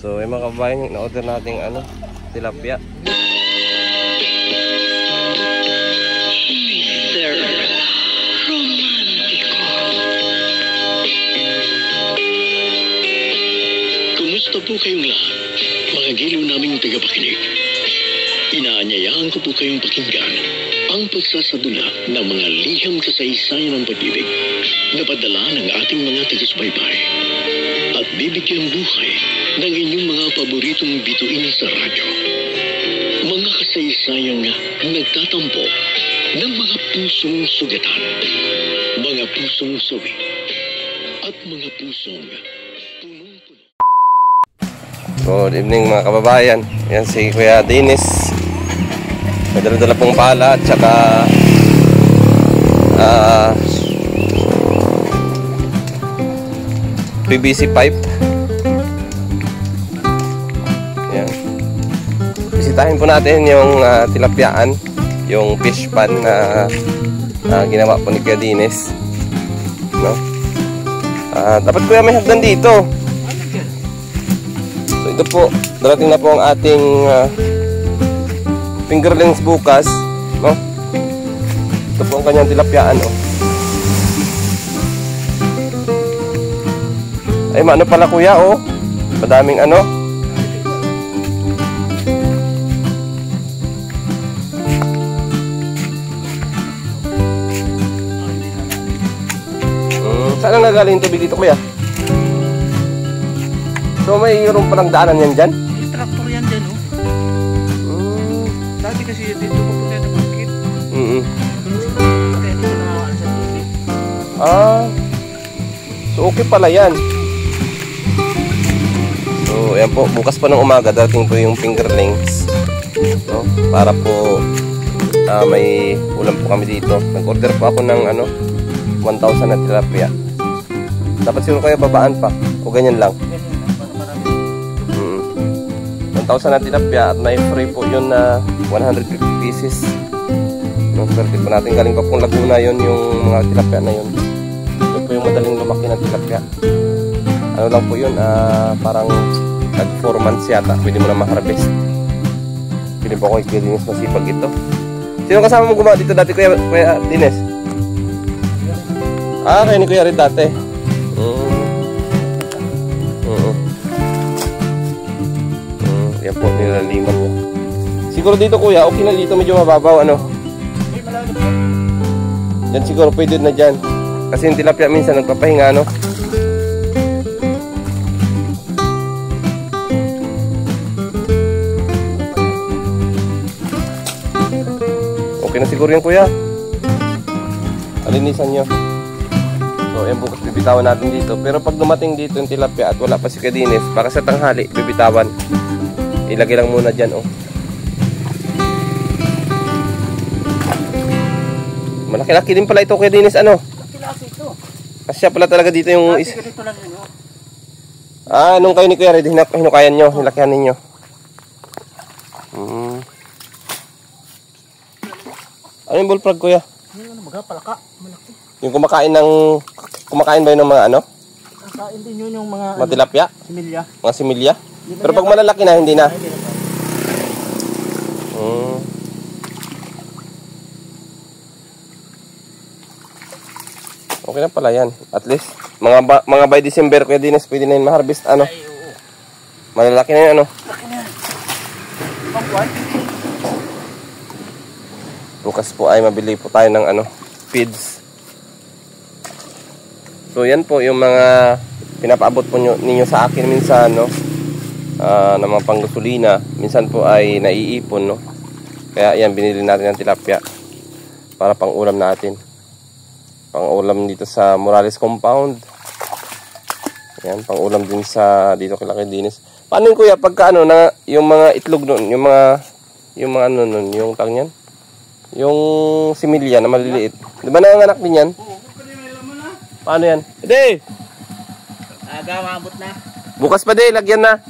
So yung mga kabayan, na-order nating ano, tilapia. Kumusta po kayong lahat, mga giliw naming tagapakinig? Inaanyayahan ko po kayong pakinggan ang pagsasadula ng mga liham kasaysayan ng pag-ibig na padala ng ating mga taga-subaybay at bibigyan buhay ng inyong mga paboritong bituin sa radyo. Mga kasaysayang nagtatampo ng mga pusong sugatan, mga pusong sawi, at mga pusong punong-puno. Good evening mga kababayan. Yan si Kuya Dennis. May dala-dala pong pala at saka PVC pipe. Yan. Bisitahin po natin yung tilapyaan, yung fish pan na ginawa po ni Kuya Dennis, no? Dapat Kuya may hagdan dito. So ito po, darating na po ang ating fingerlings bukas, no? Ito po ang kanyang tilapyaan, oh. Ay, ano pala Kuya, oh. Madaming ano. Saan ang nagaling yung tubig dito, Kuya? So may mayroon palang daanan yan dyan? May traktor yan dyan, oh. Dati kasi dito ko po tayo nakakit. Kaya dito nakawaan sa tubig. So okay pala yan. So ayan po, bukas pa ng umaga dating po yung fingerlings, no? Para po may ulam po kami dito. Nag-order po ako ng ano 1,000 na tilapia. Dapat siguro kayo babaan pa o ganyan lang. 1,000 na tilapia at may free po yun na 150 pieces. No, swerte po natin. Galing pa pong Laguna yun, yung mga tilapia na yun. Yun po yung madaling lumaki na tilapia. Ano lang po yun, parang nag 4 months yata. Pwede mo na ma-harvest. Pwede po ako i-Dennis masipag ito. Sino kasama mo gumawa dito dati, Kuya Dennis? Kayo ni Kuya rin dati. Yan po, nilaliman niya. Siguro dito Kuya, okay na dito, medyo mababaw, ano? Yan siguro, pwede na dyan. Kasi yung tilapia minsan nagpapahinga, ano? Okay na siguro yan Kuya. Alinisan nyo. So, yan bukas bibitawan natin dito. Pero pag dumating dito yung tilapia at wala pa si Kuya Dennis, baka sa tanghali, bibitawan. Ilagay lang muna dyan, oh. Malaki-laki din pala ito, Kuya Dennis, ano? Laki-laki ito. Kasya pala talaga dito yung Dati ganito lang yun, oh. Nung kayo ni Kuya Red, hinukayan nyo, hilakihan ninyo. Ano yung bullfrog, Kuya? Yung palaka, malaki. Yung kumakain ba yun ng mga ano? Kain din yun yung mga tilapia? similya. Mga similya? Pero pag malalaki na, hindi na. Okay na pala yan. At least, mga by December, Kuya Dennis, pwede na yun ma-harvest, ano? Ay, oo. Malalaki na yun, ano? Laki na yan. Pangkuhan? Bukas po ay mabili po tayo ng ano, feeds. So yan po yung mga pinapaabot po ninyo sa akin minsan, no? Na mga panggasolina. Minsan po ay naiipon, no? Kaya yan, binili natin ng tilapia para pang ulam natin. Pang ulam dito sa Morales Compound. Yan, pang ulam din sa dito kay Kuya Dennis. Paano yun Kuya, pagka ano, na, yung mga itlog nun, yung mga ano nun, yung tang yan? Yung similya na maliliit. Di ba nanganganak din yan? Paano yan? Ede! Mabot na. Bukas pa de, lagyan na.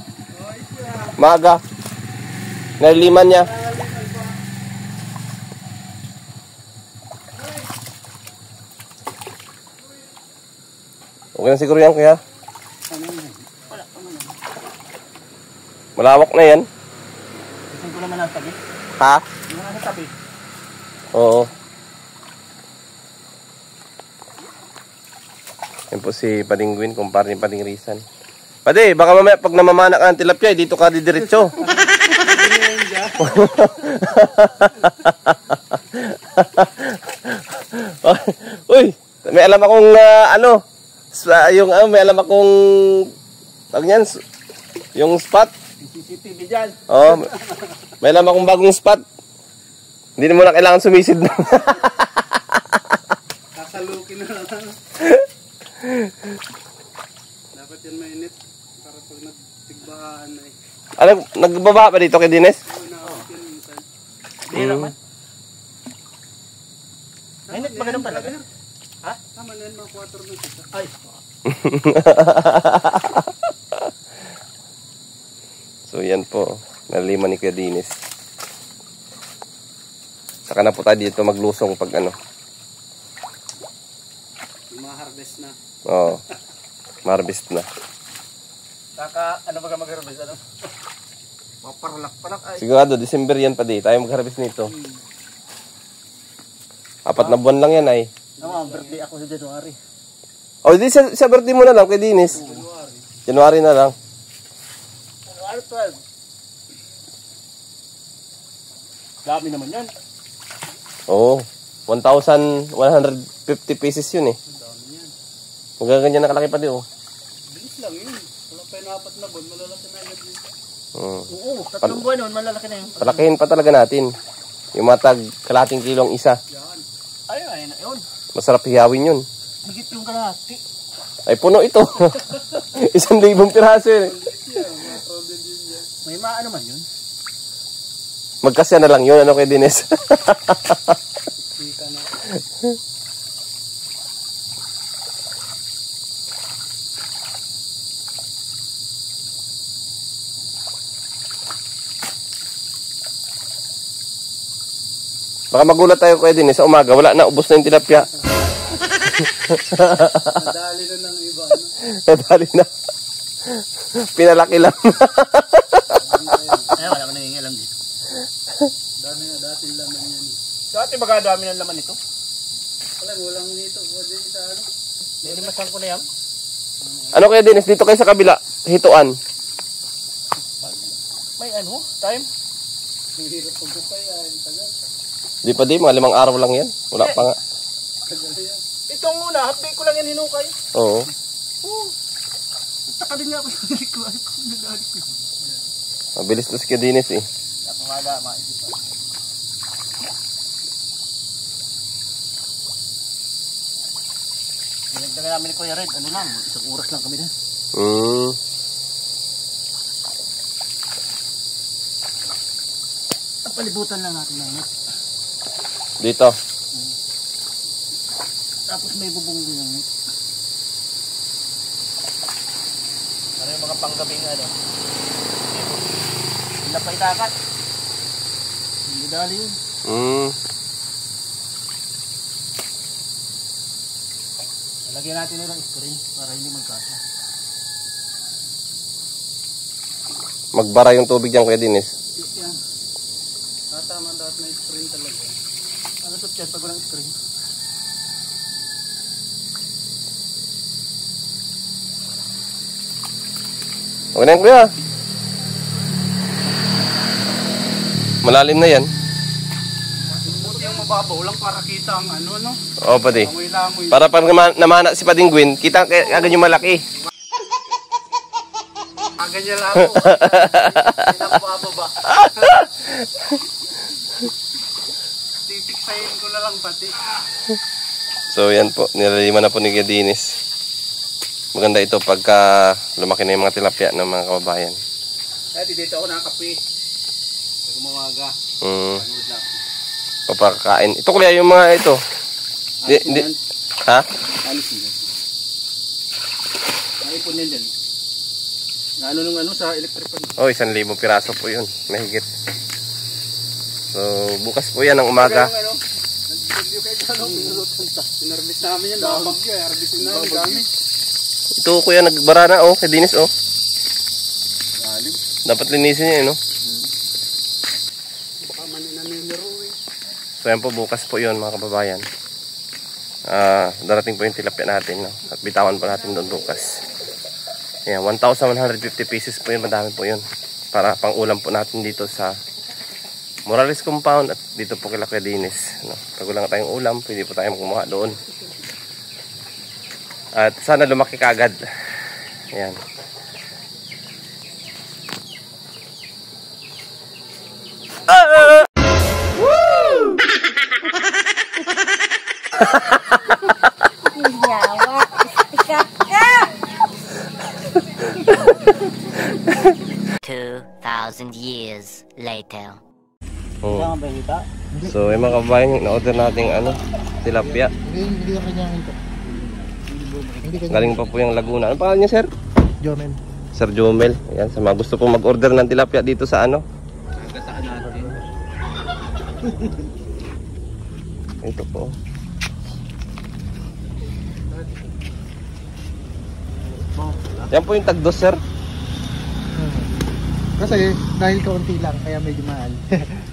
Maga. Naliliman niya. Okay na siguro yan Kuya. Malawak na yan. Gusto ko naman ang tabi. Ha? Yung nasa tabi. Oo. Yan po si Padingguin, kumpare ni Pading Risan. Pade, baka mamaya pag namamana ka ng tilapia, dito ka didiretso. Uy, may alam akong may alam akong yung spot. CCTV dyan. Oh, may alam akong bagong spot. Hindi mo na kailangan sumisid na. Kasalukin na lang. Dapat yan mainit para pag nagtigbahan na eh. Ano, nagbaba pa dito kay Dines? Oo, nakakit yan minsan. Hindi naman. Mainit ba ganun talaga? Ha? Tama na yan, mga 4 na sisa. Ay. So yan po, nalima ni Kuya Dines. Saka na po tayo dito maglusong pag ano. Yung mga harvest na. Oo. Harvest na. Saka, ano ba ka mag-harvest? Ano? Maparalak-palak ay. Sigurado, December yan pa di. Tayo mag-harvest nito. 4 na buwan lang yan ay. Birthday ako sa January. O, di sa birthday mo na lang kay Dines. January na lang. January 12. Dami naman yan. Oo. 1,150 pesos yun eh. Dami yan. Magaganyan na kalaki pa di oh. Bilis lang yun. Wala pa yung 4 na buwan, malalaki na yun. Oo. 3 buwan nun, malalaki na yun. Palakihin pa talaga natin. Yung matag kalating kilong isa. Yan. Ayun na yun. Masarap hiyawin yun. Higit yung kalahati. Ay puno ito. 1,000 piraso yun eh. May maano man yun. Magkasya na lang yun. Ano kay Dines? Sika na. Baka magulat tayo kay Dines sa umaga. Wala na. Ubos na yung tilapia. Nadali na ng iba. Ano? Nadali na. Pinalaki lang. Ay, wala ka nangingialam dito. Dami na, dati laman yan. Dati baga dami ng laman ito? Walang nito. Pwede sa ano? Nilimasan ko na yan. Ano kaya Dines? Dito kayo sa kabila. Hituan. May ano? Time? Hirap pagkukay yan. Tagal. Di pa di. Mga 5 araw lang yan. Wala pa nga. Tagal yan. Itong una, half-day ko lang yan hinukay. Oo. Oo. Taka din nga ako yung nalikuan ko. Nadali ko. Mabilis na si Kuya Dines eh. Ako nga da, maisip pa. Dinagdagan namin ni Kuya Red. Ano lang, 1 oras lang kami na. Palibutan lang natin na net. Dito. Tapos may bubong din ng net. Ano yung mga panggabing ano? Hindi pa itakat. Hindi dali yun. Lagyan natin nila ng screen para hindi magkasa. Magbara yung tubig dyan Kuya Dines. Yan. Tama dapat may screen talaga. Ano ito yan pag walang screen? Okay na yan Kuya. Malalim na yan. Buti yung mababaw lang para kita ang ano no? Oo pati. Lamoy-lamoy. Para pag namana si Padingguin, kita agad yung malaki. Ganyan lang ako. Pinapababa ba? Titiksayin ko na lang pati. So yan po, nilalima na po ni Kuya Dines. Maganda ito pagka lumaki na yung mga tilapia ng mga kababayan. Dati dito ako nakakape. Pag umaga. Panood lang. Papakain. Ito kaya yung mga ito. Ha? Alis niya. Naipon yan dyan. Ano nung ano sa electric fan. Oh, 1,000 piraso po yun. Mahigit. So, bukas po yan ng umaga. Ano? Nag-review kayo ano? Pinulutan ta. Sinarvis namin yan. Nakabagyo. Harbisin namin. Dami. Ito kuya nagbara na oh. Kay Dines oh. Galim. Dapat linisin niya, no? Baka maninaniro eh. So yan po, bukas po yun mga kababayan. Darating po yung tilapia natin, no? At bitawan po natin doon bukas. Ayan, 1,150 pieces po yun, madami po yun. Para pang ulam po natin dito sa Morales Compound at dito po kila Kuya Dennis, no? Pag wala tayong ulam, pwede po tayo kumuha doon. At sana lumaki kaagad. Ayan. Yawa, istikat ka! 2,000 years later. Oh. Ba yung ita? So yung mga kababayan, na-order nating tilapia. Hindi ka kanya ito. Galing pa po yung Laguna. Ano pangalan niya, sir? Jomen. Sir Jomel. Ayan, sa mga gusto pong mag-order ng tilapia dito sa Gataan natin. Ito po. Yan po yung tagdos, sir. Kasi dahil kaunti lang kaya medyo mahal.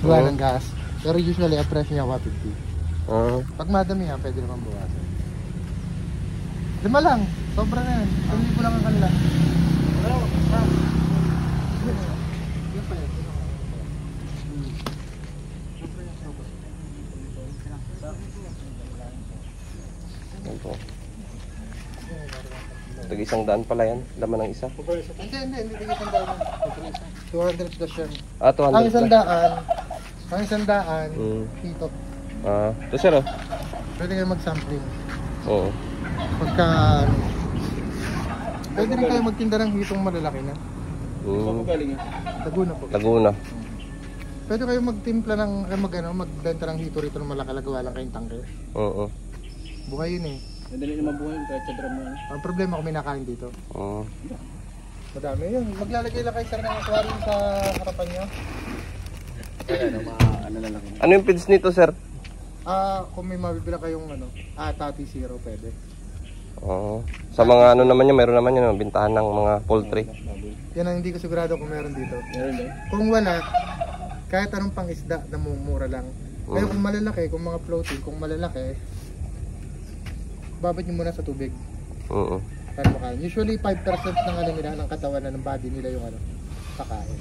Gawa ng gas. Pero usually ang price niya 150. Pag madami yan, pwede naman buwasan. 5 lang, sobra na yan. 1,000 lang ang kanila. Yan po. Tag-100 pala yan. Laman ng isa. Hindi tigit ang daan. 200 plus yan. 200 Ang lang. isang daan, hito. Ito, sir, oh. Pwede kayo mag-sampling. Oo. Pagka, pwede rin kayo magtinda ng hitong malalaki na. Laguna po. Laguna. Pwede kayo magtimpla ng, magbenta ng hito rito ng malaki, lagawa lang kayong tangke. Oo. Buhay yun eh. Madali na mabuhay kahit sa drama. Ang problema kung may nakain dito. Oo. Madami yun. Maglalagay lang kayo sir ng aquarium sa harapan nyo. Ano na lang. Ano yung feeds nito, sir? Kung may mabibila kayong Tati Zero pwede. Oo. Sa mga ano naman niya, mayroon naman yun, bintahan ng mga poultry. Yan ang hindi ko sigurado kung meron dito. Meron eh. Kung wala, kahit anong pang isda na mumura lang. Pero kung malalaki, kung mga floating, kung malalaki, babad nyo muna sa tubig. Oo. Para makain. Usually 5% ng nila, ng katawan na ng body nila yung kakain.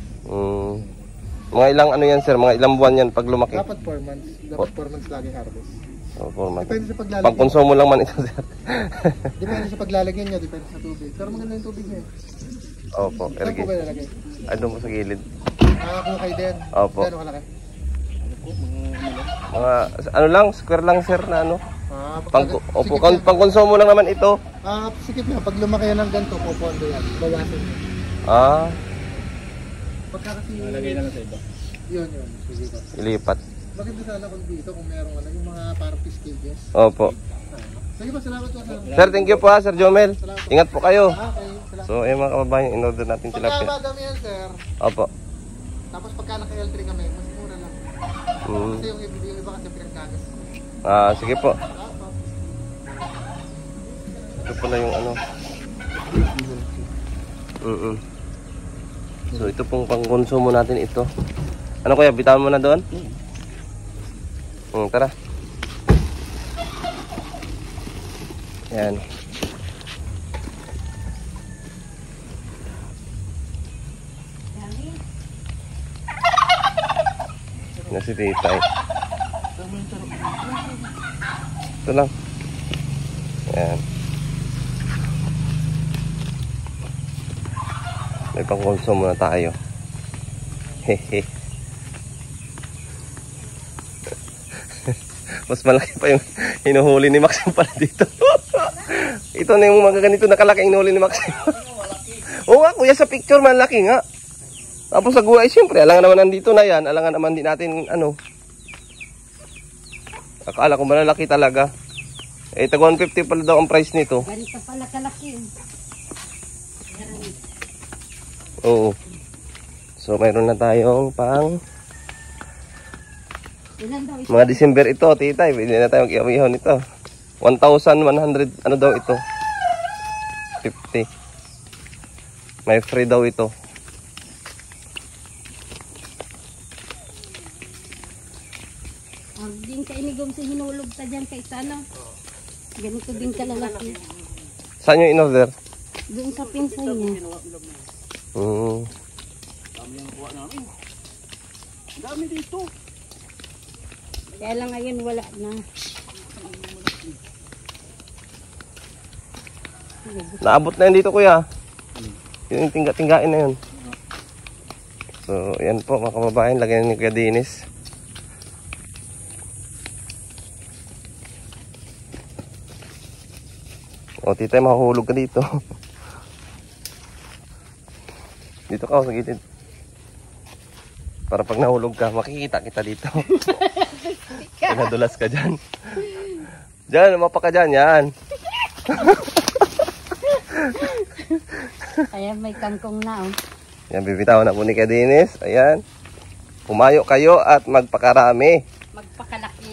Mga ilang ano yan, sir? Mga ilang buwan yan pag lumaki? Dapat 4 months. Dapat 4 months lagi harvest. Oh, 4 months. Depende sa paglalagyan. Pang-konsumo lang man ito, sir. Depende sa paglalagyan niya, depende sa tubig. Pero maganda yung tubig niya. Opo, Saan po irrigation. ba ilalagay? Ay, doon po sa gilid. Kung kayo din. Opo. Gano'n kalaki? Mga, ano lang, square lang, sir, na ano. Opo, sikip pang-konsumo lang naman ito. sikip niya. Pag lumaki yan ng ganito, pupondo yan. Bawasan niya. Pagka kasi... Nalagay na lang sa iba. Yun. Sige ko. Ilipat. Maganda sana kung dito, kung meron yung mga parang fish cages. Opo. Sige po, salamat po. Sir, thank you po, Sir Jomel. Ingat po kayo. Okay, salamat. So, ayun mga kababayan, in-order natin Pagka tilapia. madami yan, sir. Opo. Tapos pagka naka-L3 kami, mas mura lang. Kasi yung iba kasi pinagkagas. Sige po. Ito pala yung ano. So, ito pong pang-konsumo natin ito. Ano kuya, bitawan mo na doon? Tara. Yan. Na si Titay. Ito lang. Yan. May pang-konsumo na tayo. Hehe. Mas malaki pa yung hinuhuli ni Maxim pala dito. Ito na yung mga ganito nakalaki hinuhuli ni Maxim. Oo nga kuya, sa picture malaki nga. Tapos sa guwa, siyempre, alangan naman nandito na yan. Alangan naman din natin, akala ko malalaki talaga. Tag 150 pala daw ang price nito. Ganito pala kalaki. Oo. So, mayroon na tayong pang... Ilan daw Mga December ito, titay. Hindi na tayo mag-iamihon ito. 1,100, ano daw ito? 50. May free daw ito. Din ka inigom si hinulog ta dyan kay sana. Ganito din kalalaki. Saan yung in-order? Doon sa pinsan niya. Dami ang kuha namin. Dami dito. Kaya lang ngayon wala na. Naabot na yun dito kuya. Yung tingga-tinggain na yun. So, yan po mga kababayan. Lagyan ni Kuya Dennis. O, tita, makahulog ka dito. Dito ka, sa gilid. Para pag nahulog ka, makikita kita dito. Pag nadulas ka dyan. Dyan, umapa ka dyan, yan. Ayan, may kangkong na, oh. Yan, bibitawan na po ni Kuya Dennis. Ayan. Pumayo kayo at magpakarami. Magpakalaki.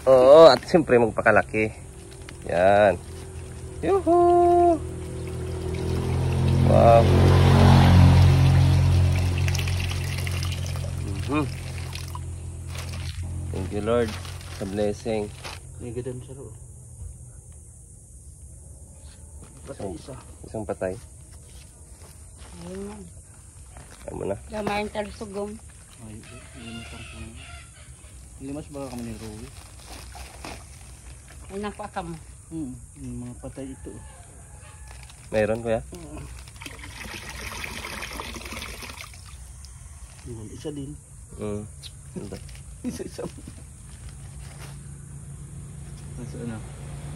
Oo, at siyempre magpakalaki. Yan. Yuhu! Wow. Thank you, Lord, sa blessing. Nigadan siya ro. Patay isa. Isang patay. Ayun na. Ayan mo na. Gamayan talusugong. Ay, limas ang kami. Limas ba kami ni Rowie? Ay, nakuha mo. Yung mga patay ito. Mayroon, kuya? Yun, isa din. Isa. Nasaan na?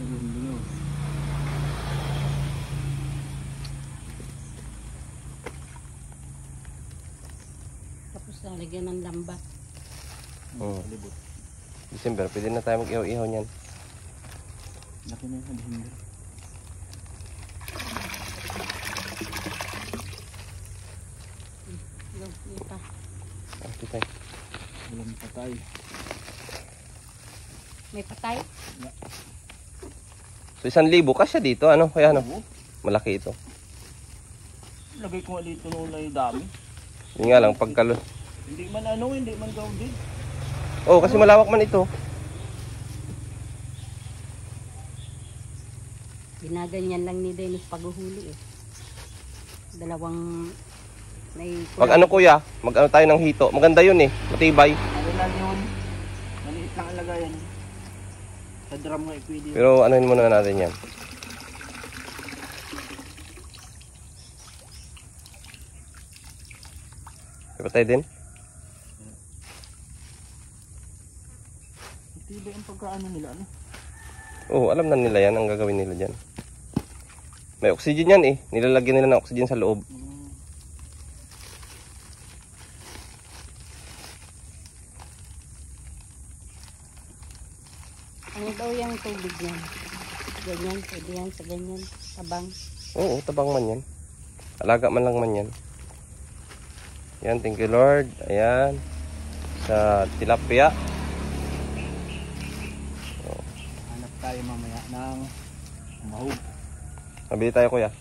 Ayun. Tapos lalagyan ng lambat. Libot. December, pwede na tayo mag-ihaw-ihaw niyan. Laki na yung December. Ito. Tita. Walang patay. May patay? So, 1,000 kasya dito, ano? Kaya ano? Malaki ito. Lagay ko nga dito noon na yung dami. Yun nga lang, pagkalo. Hindi man gawin. Oh, kasi malawak man ito. Ginaganyan lang ni Dennis paghuhuli, eh. Dalawang may Pag ano kuya, mag-ano tayo ng hito. Maganda yun eh, matibay. Ano lang yun? Maliit lang ang lagayan. Sa drum nga pwede. Pero anuhin muna natin yan. Patay din? Matibay ang pagkaano nila, ano? Oo, alam na nila yan, ang gagawin nila dyan. May oxygen yan eh. Nilalagyan nila ng oxygen sa loob. Ano daw yung tubig niya? Ganyan, pwede yan sa ganyan. Tabang. Oo, tabang man yan. Alaga man lang man yan. Yan, thank you Lord. Ayan. Sa tilapia. Hanap tayo mamaya ng mahog. Nabili tayo kuya.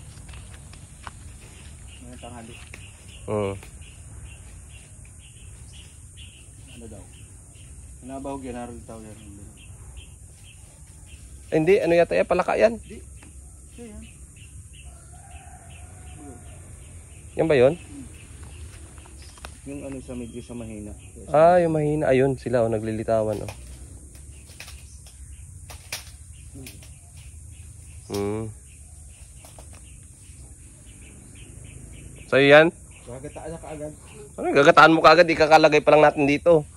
Ngayon tanghali. Ano daw? Nabahog yan, naroon tao yan. Hindi, ano yata yan? Palaka yan. Hindi. Siya yan. Yan ba yun? Yung ano sa medyo sa mahina. Ah, yung mahina. Ayun, sila oh, naglilitawan oh. So yan. Gagataan na kaagad. Ano, gagataan mo kaagad, ikakalagay pa lang natin dito.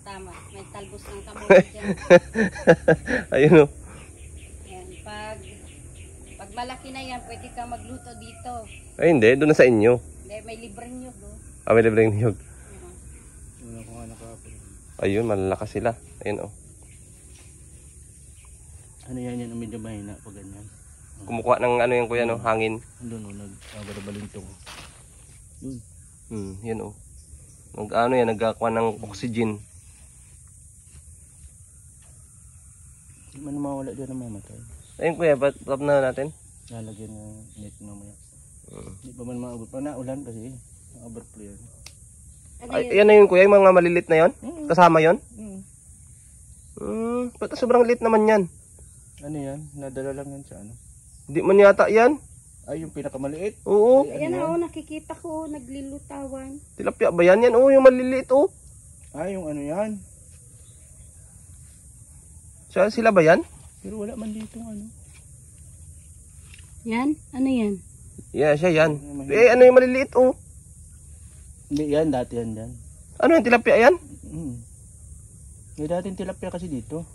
Tama. May talbos ng kamote dyan. Ayun oh. Yan. Pag malaki na yan, pwede ka magluto dito. Ay hindi, doon na sa inyo. Hindi, may libreng nyo, do. Ah, may libreng niyog. Wala ko nga nakapin. Ayun, malalakas sila. Ayun oh. Ano yan yung medyo mahina pag ganyan. Kumukuha ng ano yung kuya no, hangin. Doon o, nag-balintong. Yan oh. Ano yan, nagkakuha ng oxygen. Hindi man mawala dyan ang mamatay. Ayun kuya, ba't na natin? Lalagyan ng net mamaya. Hindi pa man maabot. Pag naulan kasi, overflow yan. Ay, yan na yun kuya, yung mga malilit na yun? Kasama yun? Ba't sobrang liit naman yan? Ano yan? Nadala lang yan sa ano? Hindi man yata yan. Ay, yung pinakamaliit? Oo. Ayan na, nakikita ko, naglilutawan. Tilapia ba yan? Yan, yung maliliit, Ay, yung ano yan? Sila ba yan? Pero wala man dito ano. Yan? Ano yan? Yeah, siya yan. Ano yung maliliit, Hindi yan, dati yan dyan. Ano yung tilapia yan? May dating tilapia kasi dito.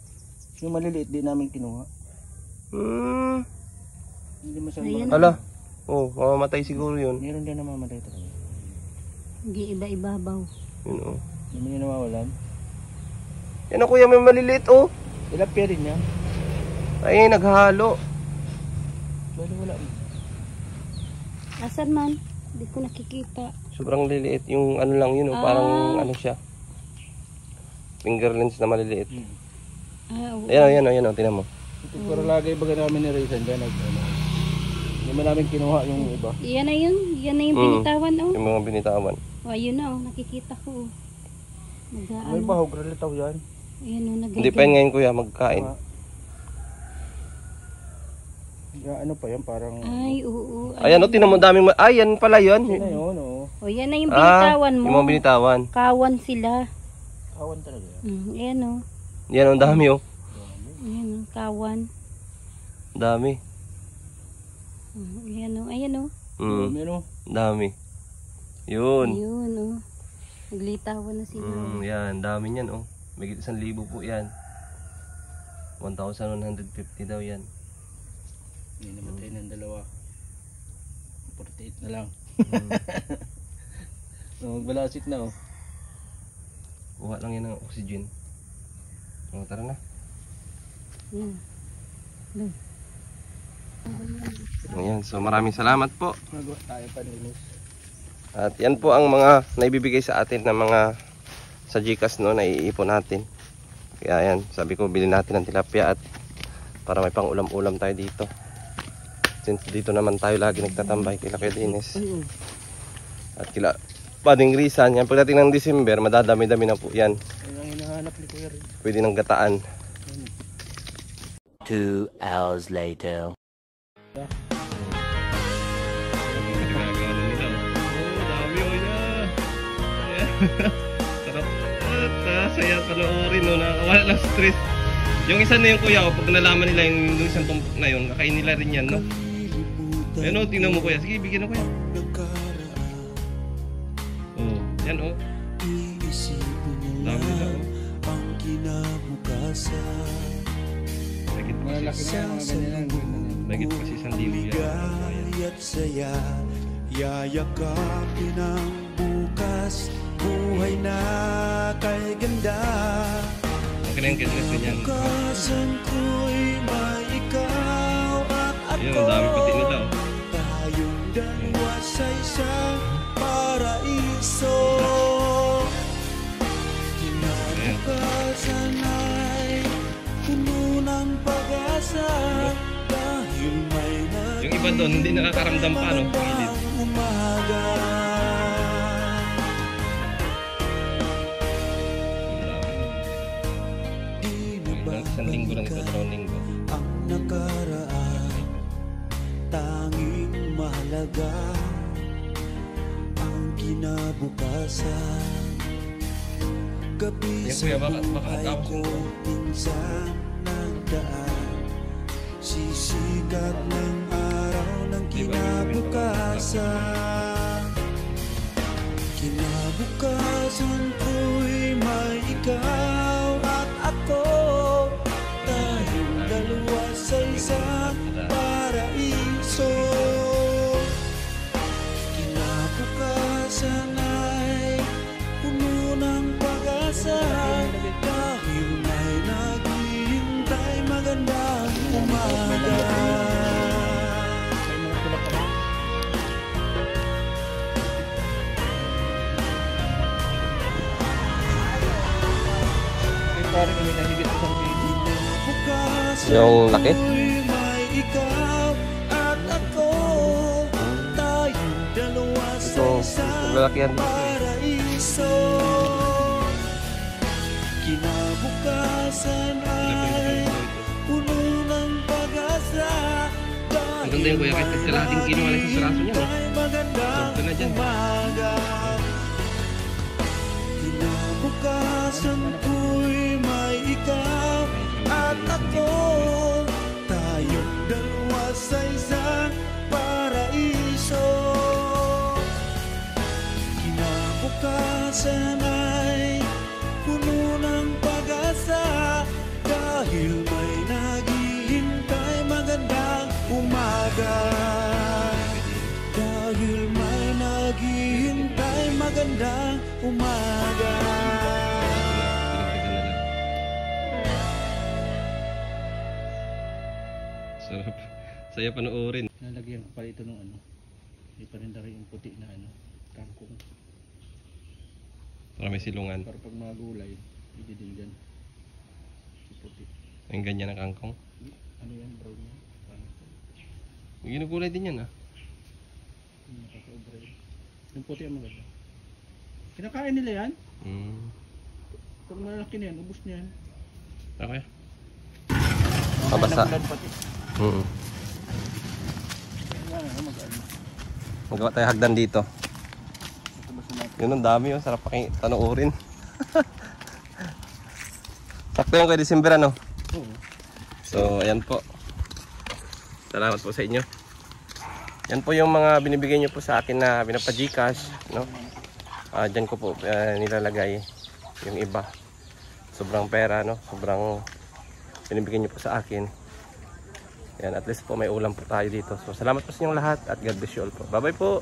Yung maliliit di namin kinuha. Hindi masyadong Ala. Mamamatay siguro yun. Meron din namamatay talaga. Hindi iba-ibabaw. Yun, Hindi mo yun nawawalan. Yan kuya, may maliliit, Tilapia din yan. Ay, naghahalo. Bali wala. Asan man? Hindi ko nakikita. Sobrang liliit. Yung ano lang yun, parang ano siya. Fingerlings na maliliit. Oo. Ayan, tinan mo. Ito pero lagay baga namin ni Raysan dyan. Hindi mo namin kinuha yung iba. Yan na yun. Yan na yung binitawan, Yung mga binitawan. Ayun na, nakikita ko. May bahog, relataw yan. Ayan, Hindi pa yun ngayon kuya, magkain. Ano pa yan, parang... Ay, oo. Ayan, tinan mo daming... Ay, yan pala yun. Yan na yun, O, yan na yung binitawan mo. Yung mga binitawan. Kawan sila. Kawan talaga yan. Ayan o. Yan, ang dami Ayan o, kawan. Dami. Ayan o, ayan o. Meron. Dami. Yun. Ayun o. Naglitawan na sila. Yan, dami yan May 1,000 po yan. 1,150 daw yan. Hindi namatay ng dalawa. 48 na lang. Magbalasik na Kuha lang yan ng oxygen. Tara na. Ayan, so maraming salamat po. Magawa tayo panlinis. At yan po ang mga naibibigay sa atin ng mga sa GCash na iipon natin. Kaya yan, sabi ko bilhin natin ng tilapia at para may pang ulam-ulam tayo dito. Since dito naman tayo lagi nagtatambay kila Kuya Dennis. At kila Pading Risan. Yan pagdating ng December, madadami-dami na po yan. Yan ang hinahanap ni Kuya Rin. Pwede ng gataan. 2 hours later. Sarap. Saya panoorin wala lang stress. Yung isa na yung kuya pag nalaman nila yung isang tumpok na yun, kakain nila rin yan, no? Ayun tingnan mo kuya. Sige, bigyan mo kuya. Yan dami nila Malaki na mga ganyan. Nagit pa si Sandibo yan. Yayakapin ang bukas, buhay na kay ganda. Okay na yung kidness din yan. Bukasan ko'y may ikaw at ako. Ayun, ang dami pati nila Tayong dalawa sa isang paraiso. Kinabukasan ay puno ng pag-asa. Dahil may yung iba doon, hindi nakakaramdam pa, no? Pagilid. umaga. Isang linggo lang ito, 2 linggo. Ang nakaraan, tanging mahalaga. Ang kinabukasan, gabi Yan, sa kuya, baka buhay tapos ko ito. minsan nagdaan. Sisikat ng araw ng kinabukasan. Kinabukasan ko'y may ikaw at ako. Tayong dalawa sa isang paraiso. Kinabukasan ay puno ng pag-asa. Dahil may naghihintay magandang umaga. Parang kami nahigit sa baby. Yung laki? May ikaw at ako. Tayong dalawa sa Ito, isang lalaki yan. paraiso. paraiso. Kinabukasan ay puno ng pag-asa. Ang ganda yung kuya kahit kalahating kilo wala sa saraso niya. Sorto na dyan. Kinabukasan ko'y may ikaw at ako. Tayong dalawa sa isang paraiso. Kinabukasan ay puno ng pag-asa. Dahil may naghihintay magandang umaga. Dahil may naghihintay magandang umaga. Sarap. Saya panoorin. Nalagyan ko pala ito ng ano. May paninda rin yung puti na ano. Kangkong. Para may silungan. Para pag mga gulay, pwede din dyan. Puti. Ang ganyan ng kangkong. Ano yan, brown yan? May ginugulay din yan ah. Nakaka-obra yun. Yung puti ang maganda. Kinakain nila yan? Pag malaki na yan, ubos na yan. Okay. Pabasa. Magawa tayo hagdan dito. Yun ang dami yun. Sarap panoorin. Sakto yung kay December ano? So ayan po. Salamat po sa inyo. Yan po yung mga binibigay nyo po sa akin na pinapa-Gcash, no? Diyan ko po nilalagay yung iba. Sobrang pera, no? Sobrang binibigay nyo po sa akin. Yan, at least po may ulam po tayo dito. So salamat po sa inyong lahat at God bless you all po. Bye bye po.